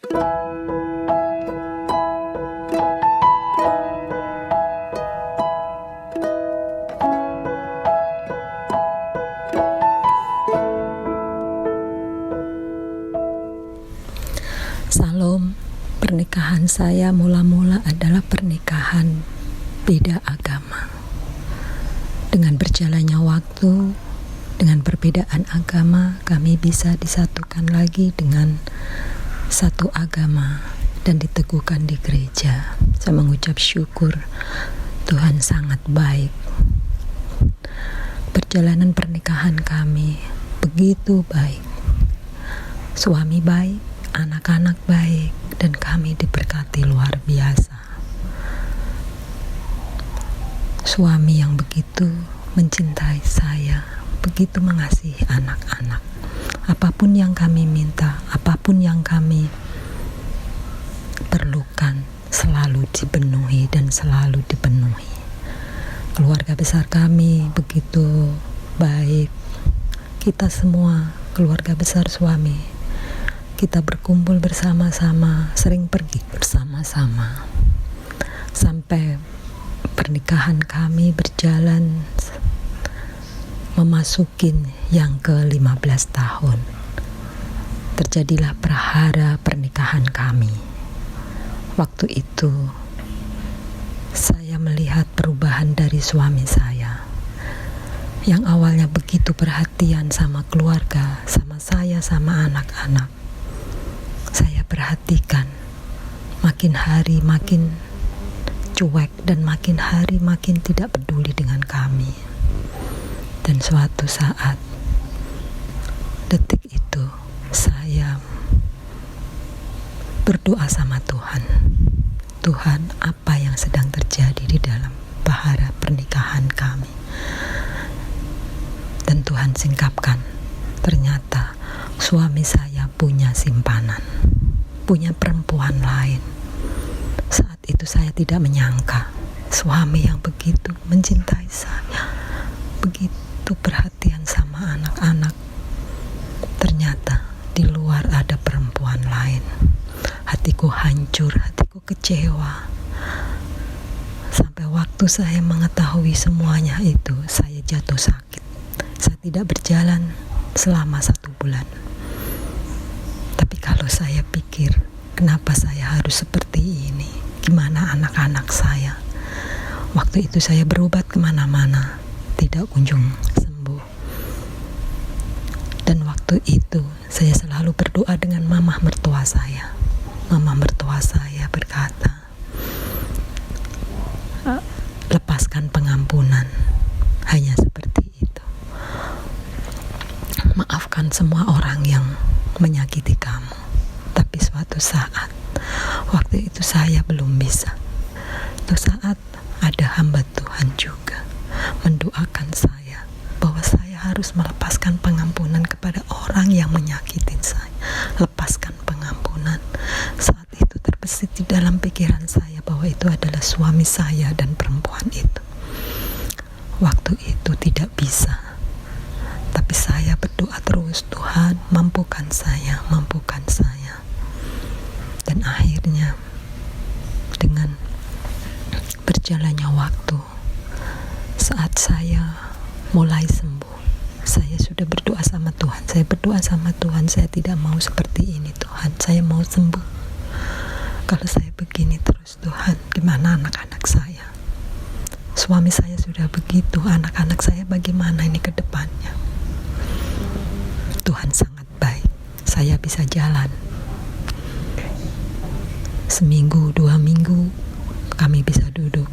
Salam, pernikahan saya mula-mula adalah pernikahan beda agama. Dengan berjalannya waktu, dengan perbedaan agama, kami bisa disatukan lagi dengan satu agama dan diteguhkan di gereja. Saya mengucap syukur, Tuhan sangat baik. Perjalanan pernikahan kami begitu baik. Suami baik, anak-anak baik, dan kami diberkati luar biasa. Suami yang begitu mencintai saya, begitu mengasihi anak-anak. Apapun yang kami minta, apapun yang kami perlukan, selalu dipenuhi dan selalu dipenuhi. Keluarga besar kami begitu baik. Kita semua keluarga besar suami, kita berkumpul bersama-sama, sering pergi bersama-sama. Sampai pernikahan kami berjalan memasukin yang ke-15 tahun. Terjadilah prahara pernikahan kami. Waktu itu saya melihat perubahan dari suami saya, yang awalnya begitu perhatian sama keluarga, sama saya, sama anak-anak. Saya perhatikan makin hari makin cuek dan makin hari makin tidak peduli dengan kami. Dan suatu saat, detik itu, saya berdoa sama Tuhan. Tuhan, apa yang sedang terjadi di dalam prahara pernikahan kami? Dan Tuhan singkapkan, ternyata suami saya punya simpanan, punya perempuan lain. Saat itu saya tidak menyangka suami yang begitu mencintai saya, begitu perhatian sama anak-anak, ternyata di luar ada perempuan lain. Hatiku hancur, hatiku kecewa. Sampai waktu saya mengetahui semuanya itu, saya jatuh sakit. Saya tidak berjalan selama 1 bulan. Tapi kalau saya pikir, kenapa saya harus seperti ini? Gimana anak-anak saya? Waktu itu saya berobat kemana-mana, tidak kunjung sembuh. Dan waktu itu saya selalu berdoa dengan mama mertua saya. Mama mertua saya berkata, lepaskan pengampunan, hanya seperti itu. Maafkan semua orang yang menyakiti kamu. Tapi suatu saat, waktu itu saya belum bisa. Suatu saat ada hamba Tuhan juga mendoakan saya bahwa saya harus melepaskan pengampunan kepada orang yang menyakitin saya. Lepaskan pengampunan. Saat itu terbesit di dalam pikiran saya bahwa itu adalah suami saya dan perempuan itu. Waktu itu tidak bisa. Tapi saya berdoa terus, Tuhan mampukan saya, mampukan saya. Dan akhirnya dengan berjalannya waktu, saat saya mulai sembuh, saya sudah berdoa sama Tuhan. Saya berdoa sama Tuhan, saya tidak mau seperti ini Tuhan, saya mau sembuh. Kalau saya begini terus Tuhan, gimana anak-anak saya? Suami saya sudah begitu, anak-anak saya bagaimana ini ke depannya? Tuhan sangat baik, saya bisa jalan. Seminggu, 2 minggu kami bisa duduk,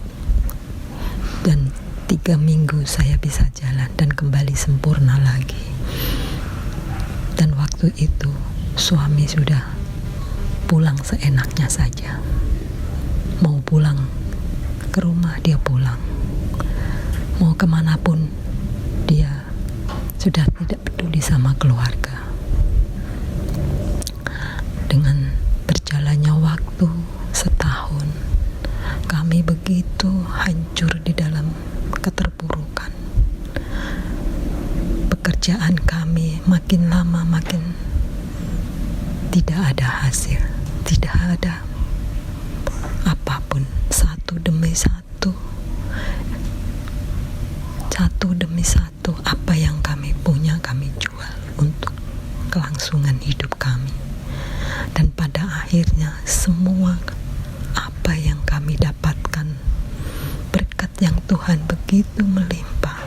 dan 3 minggu saya bisa jalan dan kembali sempurna lagi. Dan waktu itu suami sudah pulang seenaknya saja. Mau pulang ke rumah dia pulang, mau kemanapun dia sudah tidak peduli sama keluarga. Dengan berjalannya waktu setahun, kami begitu hancur di dalam keterpurukan. Pekerjaan kami makin lama makin tidak ada hasil. Tidak ada apapun, satu demi satu, apa yang kami punya kami jual untuk kelangsungan hidup kami. Dan pada akhirnya semua apa yang kami dapatkan, berkat yang Tuhan begitu melimpah,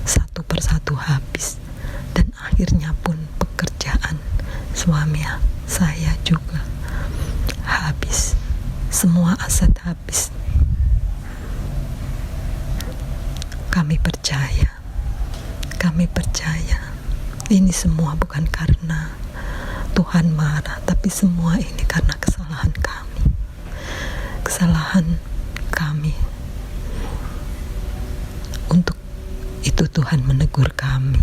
satu persatu habis. Dan akhirnya pun pekerjaan suami saya juga habis, semua aset habis. Kami percaya ini semua bukan karena Tuhan marah, tapi semua ini karena kesalahan kami. Untuk itu Tuhan menegur kami.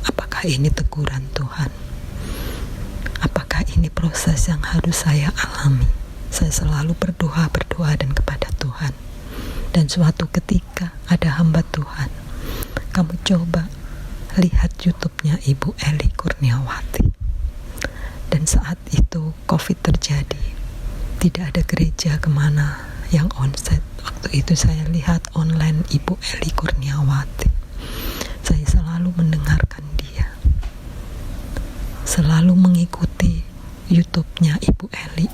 Apakah ini teguran Tuhan? Apakah ini proses yang harus saya alami? Saya selalu berdoa dan kepada Tuhan. Dan suatu ketika ada hamba Tuhan, kamu coba lihat YouTube-nya Ibu Eli Kurniawati. Dan saat itu COVID terjadi, tidak ada gereja kemana yang onsite. Waktu itu saya lihat online Ibu Eli Kurniawati. Saya selalu mendengarkan dia, selalu mengikuti YouTube-nya Ibu Eli.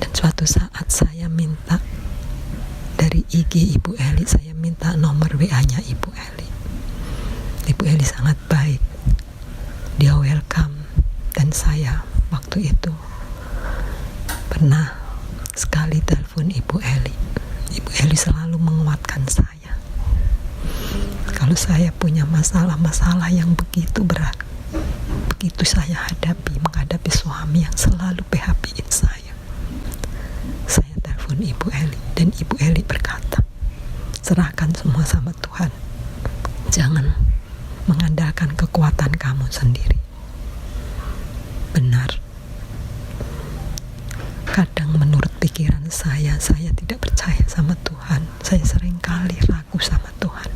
Dan suatu saat saya minta dari IG Ibu Eli, saya minta nomor WA-nya Ibu Eli. Ibu Eli sangat baik, dia welcome. Dan saya waktu itu pernah sekali telepon Ibu Eli. Ibu Eli selalu menguatkan saya. Kalau saya punya masalah-masalah yang begitu berat, begitu saya menghadapi suami yang selalu PHP-in saya telepon Ibu Eli. Dan Ibu Eli berkata, serahkan semua sama Tuhan, jangan mengandalkan kekuatan kamu sendiri. Benar, kadang menurut pikiran saya tidak percaya sama Tuhan. Saya seringkali ragu sama Tuhan.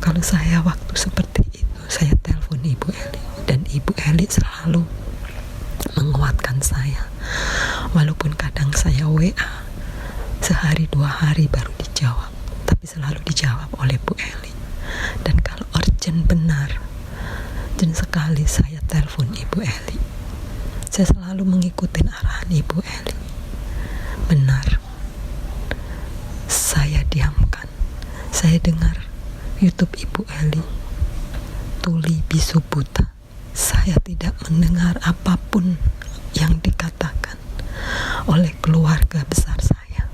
Kalau saya waktu seperti itu, saya telepon Ibu Eli, dan Ibu Eli selalu menguatkan saya. Walaupun kadang saya WA sehari 2 hari baru dijawab, tapi selalu dijawab oleh Bu Eli. Dan kalau urgent benar, dan sekali saya telepon Ibu Eli, saya selalu mengikuti arahan Ibu Eli. Benar, saya diamkan. Saya dengar YouTube Ibu Eli, tuli bisu buta. Saya tidak mendengar apapun yang dikatakan oleh keluarga besar saya.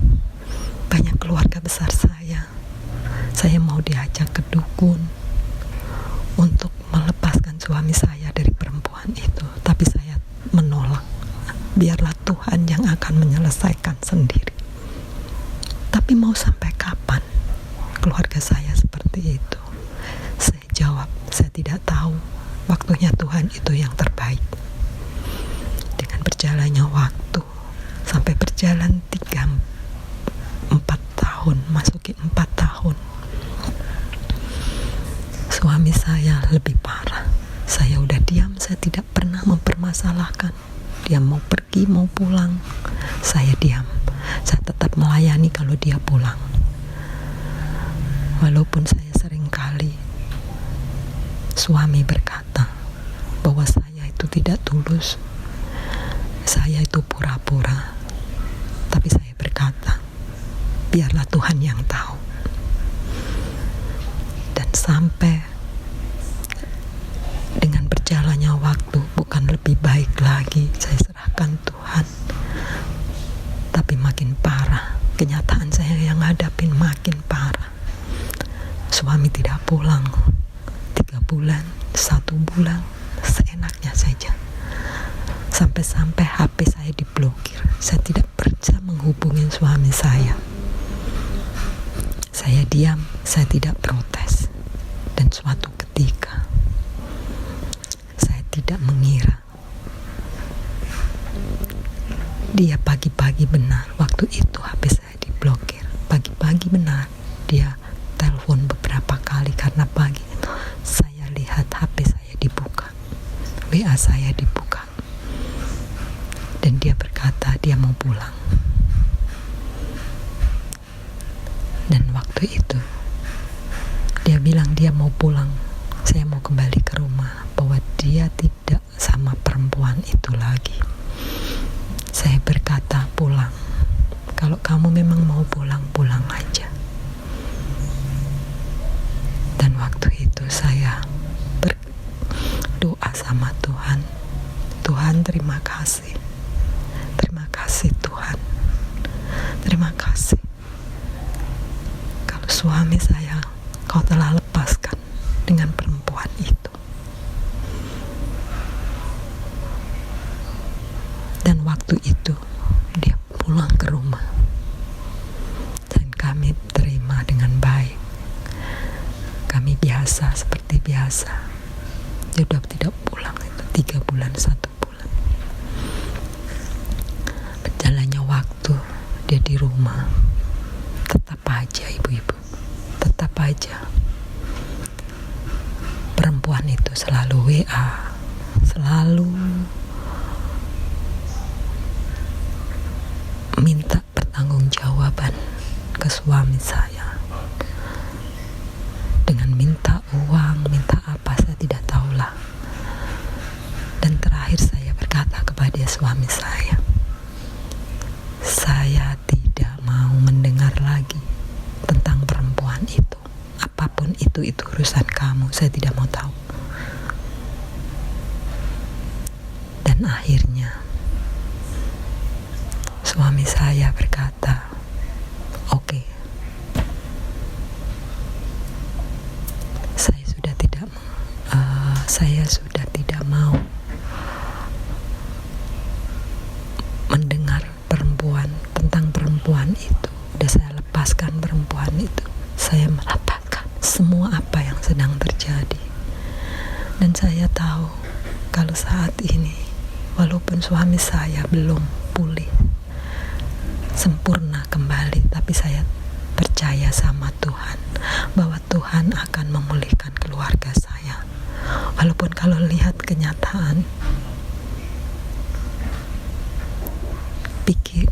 Banyak keluarga besar saya mau diajak ke dukun untuk melepaskan suami saya dari perempuan itu, tapi saya menolak. Biarlah Tuhan yang akan menyelesaikan sendiri. Tapi mau sampai kapan keluarga saya seperti itu? Saya jawab, saya tidak tahu. Waktunya Tuhan itu yang terbaik. Dengan berjalannya waktu, sampai berjalan 3-4 tahun, masuki 4 tahun, suami saya lebih parah. Saya udah diam, saya tidak pernah mempermasalahkan. Dia mau pergi, mau pulang, saya diam. Saya tetap melayani kalau dia pulang. Walaupun saya seringkali suami berkata bahwa saya itu tidak tulus, saya itu pura-pura, tapi saya berkata, biarlah Tuhan yang tahu. Dan sampai dengan berjalannya waktu, bukan lebih baik lagi, saya serahkan Tuhan, tapi makin parah. Kenyataan saya yang hadapin makin parah. Suami tidak pulang 3 bulan, 1 bulan, seenaknya saja. Sampai-sampai HP saya diblokir. Saya tidak bisa menghubungi suami saya. Saya diam, saya tidak protes. Dan suatu ketika, saya tidak mengira dia pagi-pagi benar. Waktu itu HP saya diblokir. Pagi-pagi benar dia telepon beberapa kali, karena pagi saya lihat HP saya dibuka, WA saya dibuka. dia mau pulang. Dan waktu itu dia bilang dia mau pulang, saya mau kembali ke rumah, bahwa dia tidak sama perempuan itu lagi. Saya berkata, pulang. Kalau kamu memang mau pulang, pulang aja. Dan waktu itu saya berdoa sama Tuhan. Tuhan, terima kasih. Terima kasih Tuhan. Terima kasih. Kalau suami saya Kau telah lepaskan dengan perempuan itu. Dan waktu itu dia pulang ke rumah dan kami terima dengan baik. Kami biasa seperti biasa. Dia sudah tidak pulang itu 3 bulan 1 bulan. Berjalannya waktu dia di rumah, tetap aja ibu-ibu, tetap aja perempuan itu selalu WA, selalu minta pertanggungjawaban ke suami saya dengan minta uang, minta apa, saya tidak tahulah. Dan terakhir saya berkata kepada suami saya tidak mau mendengar lagi tentang perempuan itu. Apapun itu urusan kamu, saya tidak mau tahu. Dan akhirnya suami saya berkata, oke, saya sudah tidak mau mendengar tentang perempuan itu. Udah saya lepaskan perempuan itu. Saya melepaskan semua apa yang sedang terjadi. Dan saya tahu kalau saat ini, walaupun suami saya belum pulih sempurna kembali, tapi saya percaya sama Tuhan bahwa Tuhan akan memulihkan keluarga saya. Walaupun kalau lihat kenyataan,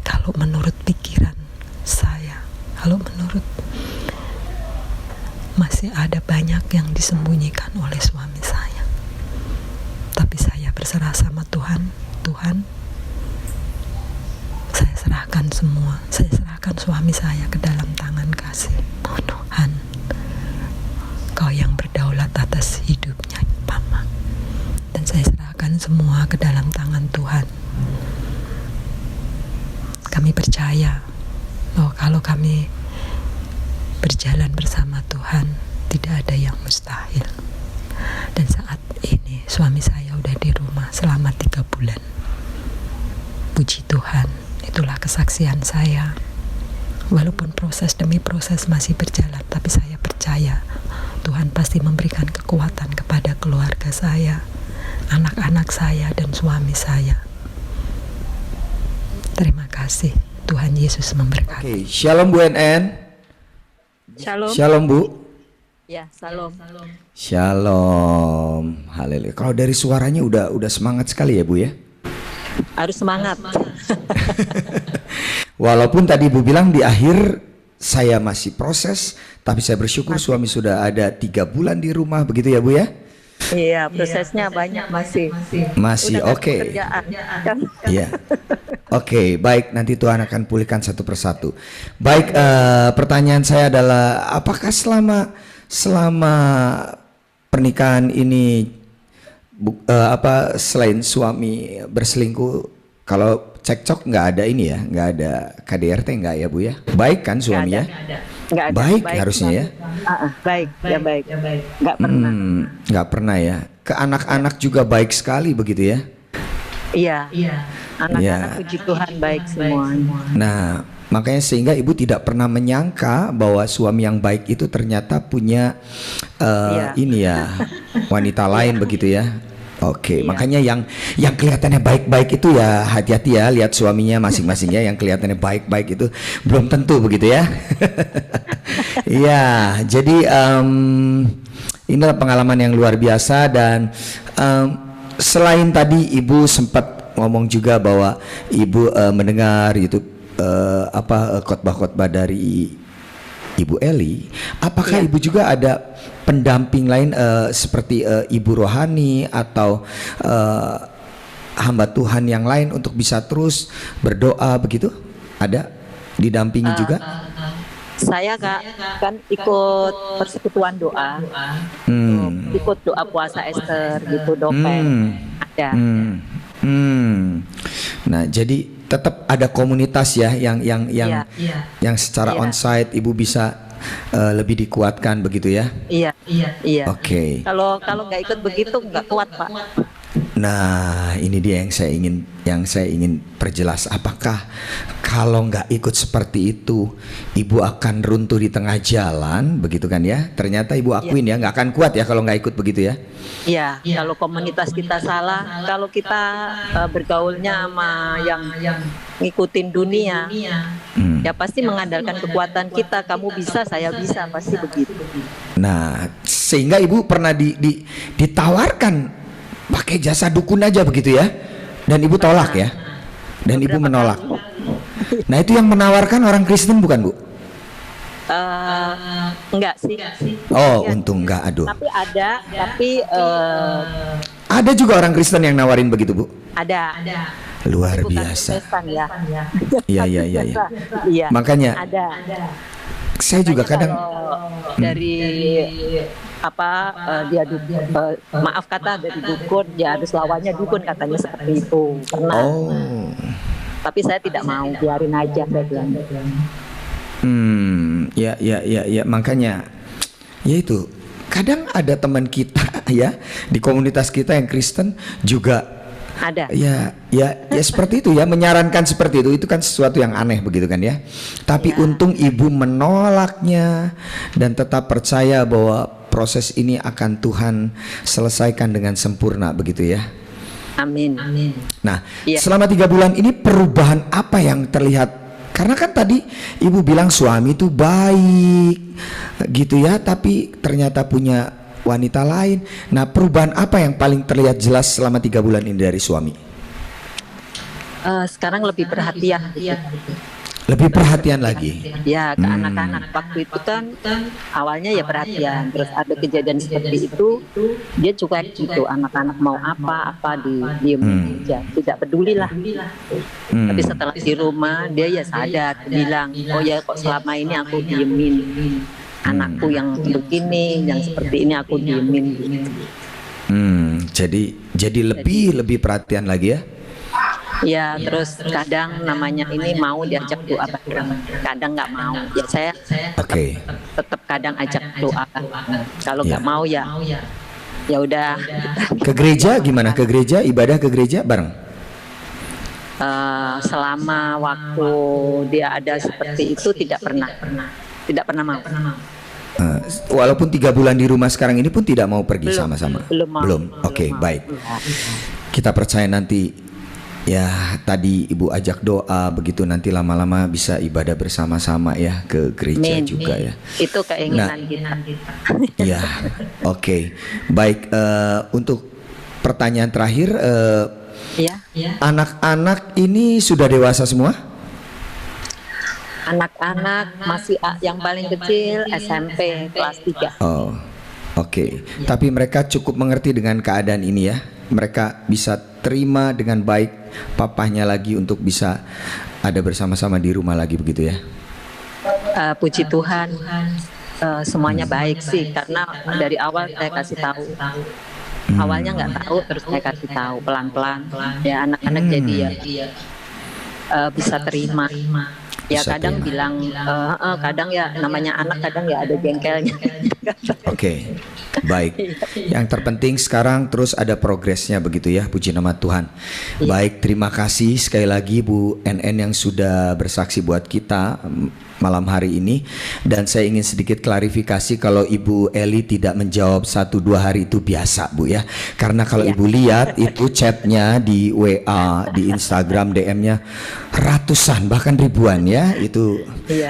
kalau menurut pikiran saya, kalau menurut, masih ada banyak yang disembunyikan oleh suami saya. Tapi saya berserah sama Tuhan. Tuhan, saya serahkan semua. Saya serahkan suami saya ke dalam tangan kasih. Oh Tuhan, Kau yang berdaulat atas hidupnya Mama. Dan saya serahkan semua ke dalam tangan Tuhan. Kami percaya bahwa kalau kami berjalan bersama Tuhan, tidak ada yang mustahil. Dan saat ini suami saya udah di rumah selama 3 bulan. Puji Tuhan, itulah kesaksian saya. Walaupun proses demi proses masih berjalan, tapi saya percaya Tuhan pasti memberikan kekuatan kepada keluarga saya, anak-anak saya, dan suami saya. Terima kasih. Tuhan Yesus memberkati. Oke, Shalom Bu NN. Shalom. Shalom Bu. Ya, salam. Shalom. Haleluya. Kalau dari suaranya udah semangat sekali ya Bu ya. Harus semangat. Walaupun tadi Bu bilang di akhir saya masih proses, tapi saya bersyukur suami sudah ada 3 bulan di rumah, begitu ya Bu ya. Iya, prosesnya banyak masih. Masih oke. Iya. Oke, baik, nanti Tuhan akan pulihkan satu persatu. Baik, pertanyaan saya adalah apakah selama pernikahan ini selain suami berselingkuh, kalau cekcok nggak ada ini ya, nggak ada KDRT nggak ya Bu ya? Baik kan suami ya? Nggak ada. Baik harusnya ya? Baik. Nggak pernah. Nggak pernah ya. Ke anak-anak juga baik sekali begitu ya? Iya. Anak-anak puji Tuhan baik semua. Nah, makanya sehingga ibu tidak pernah menyangka bahwa suami yang baik itu ternyata punya ini ya, wanita lain begitu ya. Oke, makanya yang kelihatannya baik-baik itu ya hati-hati ya, lihat suaminya masing-masing ya. Yang kelihatannya baik-baik itu belum tentu begitu ya. Iya, jadi inilah pengalaman yang luar biasa. Dan selain tadi ibu sempat ngomong juga bahwa Ibu mendengar YouTube khotbah-khotbah dari Ibu Eli. Apakah Ibu juga ada pendamping lain seperti ibu rohani atau hamba Tuhan yang lain untuk bisa terus berdoa begitu? Ada didampingi juga? Saya kan ikut persekutuan doa, ikut doa puasa Esther gitu, dopeng ada. Nah, jadi tetap ada komunitas ya yang secara onsite Ibu bisa lebih dikuatkan begitu ya? Iya. Oke. Kalau nggak ikut begitu nggak kuat, Pak. Nah, ini dia yang saya ingin perjelas. Apakah kalau nggak ikut seperti itu, Ibu akan runtuh di tengah jalan, begitu kan ya? Ternyata Ibu akuin ya, nggak akan kuat ya kalau nggak ikut begitu ya? Iya, kalau komunitas kita salah, kalau kita bergaulnya sama yang ngikutin dunia, ya pasti mengandalkan kekuatan kita. Kamu bisa, saya bisa, pasti begitu. Nah, sehingga Ibu pernah ditawarkan pakai jasa dukun aja begitu ya, dan Ibu tolak ya, dan Ibu menolak. Nah, itu yang menawarkan orang Kristen bukan, Bu? Enggak sih. Oh, untung enggak. Aduh. Tapi ada juga orang Kristen yang nawarin begitu, Bu? Ada. Luar Bukan biasa. Protestan ya. Iya. Makanya ada. Saya juga kadang dari dia dukun, maaf kata dari dukun, ya harus lawannya dukun, katanya seperti itu. Pernah. Tapi saya tidak mau, biarin aja, saya bilang. Ya, makanya ya itu. Kadang ada teman kita ya di komunitas kita yang Kristen juga ada. Ya seperti itu ya, menyarankan seperti itu kan sesuatu yang aneh begitu kan ya. Tapi untung Ibu menolaknya dan tetap percaya bahwa proses ini akan Tuhan selesaikan dengan sempurna begitu ya. Amin. Nah, selama 3 bulan ini perubahan apa yang terlihat? Karena kan tadi Ibu bilang suami itu baik gitu ya, tapi ternyata punya wanita lain. Nah, perubahan apa yang paling terlihat jelas selama 3 bulan ini dari suami? Sekarang lebih perhatian. Lebih perhatian lagi. Ya, ke anak-anak. Waktu itu kan awalnya ya perhatian, terus ada kejadian seperti itu, dia cuek gitu. Anak-anak mau apa diem aja, tidak peduli lah. Tapi setelah di rumah dia ya sadar, bilang, oh ya kok selama ini aku diemin anakku yang begini, yang seperti ini aku diemin. Jadi lebih perhatian lagi ya. Ya, terus kadang namanya ini mau diajak doa bareng, kadang nggak mau. Ya saya tetap kadang ajak doa. Kalau nggak mau ya udah. Ke gereja gimana? Ke gereja, ibadah ke gereja bareng? Selama waktu dia ada seperti itu tidak pernah mau. Walaupun 3 bulan di rumah sekarang ini pun tidak mau pergi sama-sama. Belum. Oke, baik. Kita percaya nanti. Ya, tadi Ibu ajak doa begitu, nanti lama-lama bisa ibadah bersama-sama ya ke gereja juga ya. Itu keinginan kita. Ya, oke. Baik, untuk pertanyaan terakhir, anak-anak ini sudah dewasa semua? Anak-anak masih yang paling kecil SMP kelas 3. Oh, oke. Tapi mereka cukup mengerti dengan keadaan ini ya. Mereka bisa terima dengan baik papahnya lagi untuk bisa ada bersama-sama di rumah lagi begitu ya. Puji Tuhan, semuanya baik sih, karena dari awal saya kasih tahu. Awalnya nggak tahu, terus saya kasih tahu pelan-pelan. Ya anak-anak jadi ya bisa terima. Ya bisa kadang terima. Bilang kadang ya namanya anak kadang ya ada jengkelnya. Oke. Baik. Yang terpenting sekarang terus ada progresnya begitu ya, puji nama Tuhan. Baik, terima kasih sekali lagi Bu NN yang sudah bersaksi buat kita malam hari ini. Dan saya ingin sedikit klarifikasi, kalau Ibu Eli tidak menjawab 1-2 hari itu biasa Bu ya. Karena kalau Ibu lihat itu chatnya di WA, di Instagram DM-nya ratusan bahkan ribuan ya. Itu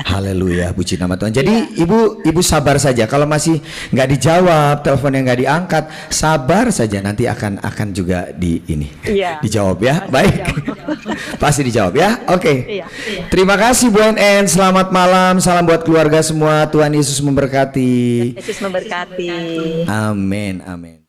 haleluya, puji nama Tuhan. Jadi Ibu sabar saja. Kalau masih masih nggak dijawab, teleponnya nggak diangkat, sabar saja, nanti akan juga Iya. dijawab ya. Pasti Baik, dijawab. pasti dijawab ya. Oke. Iya. Terima kasih Bu NN, selamat malam, salam buat keluarga semua, Tuhan Yesus memberkati. Yesus memberkati. Amin, amin.